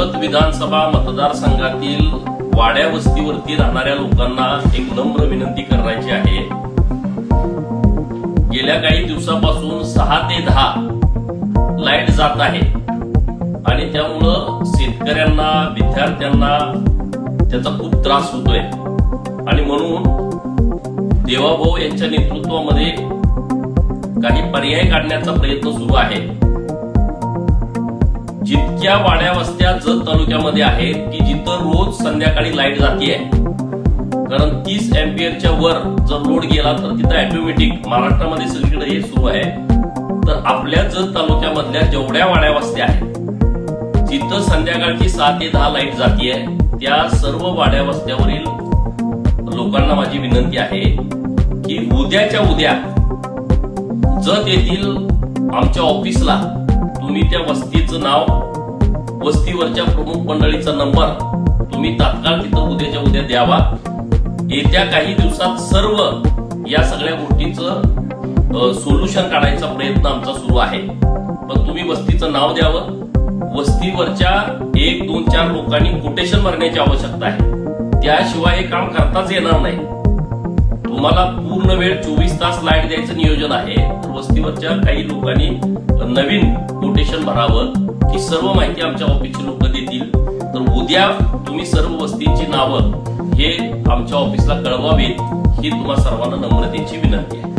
जत विधानसभा मतदारसंघातील वाड्या वस्तीवरती राहणाऱ्या लोकांना एक नम्र विनंती करायची आहे। गेल्या काही दिवसापासून 6 ते 10 लाईट जात आहे आणि त्यामुळं शेतकऱ्यांना, विद्यार्थ्यांना त्याचा खूप त्रास होतोय आणि म्हणून देवाभाऊ यांच्या नेतृत्वामध्ये काही पर्याय काढण्याचा प्रयत्न सुरू आहे। जितक्या वाड्या वस्त्या जत तालुक्यामध्ये आहेत की जिथं रोज संध्याकाळी लाईट जातीये, कारण 30 अँपिअरच्या वर जर लोड गेला तर तिथं ऑटोमॅटिक, महाराष्ट्रामध्ये सगळीकडे हे सुरू आहे, तर आपल्या जत तालुक्यामधल्या जेवढ्या वाड्या वस्त्या आहेत जिथं संध्याकाळची 6 ते 10 लाईट जातीये, त्या सर्व वाड्या वस्त्यावरील लोकांना माझी विनंती आहे की उद्याच्या उद्या जत येथील आमच्या ऑफिसला तुम्ही त्या वस्तीचं नाव, वस्तीवरच्या प्रमुख मंडळीचा नंबर तुम्ही तात्काळ तिथं उद्याच्या उद्या द्यावा। येत्या काही दिवसात सर्व या सगळ्या गोष्टीचं सोल्युशन काढायचा प्रयत्न आमचा सुरू आहे। पण तुम्ही वस्तीचं नाव द्यावं। वस्तीवरच्या 1, 2, 4 लोकांनी कोटेशन भरण्याची आवश्यकता आहे, त्याशिवाय हे काम करताच येणार नाही। तुम्हाला पूर्ण वेळ 24 तास लाईट द्यायचं नियोजन आहे, तर वस्तीवरच्या काही लोकांनी नवीन कोटेशन भरावं। ही सर्व माहिती आमच्या ऑफिसचे लोक देतील, तर उद्या तुम्ही सर्व वस्तींची नावं हे आमच्या ऑफिसला कळवावीत, ही तुम्हा सर्वांना नम्रतेची विनंती आहे।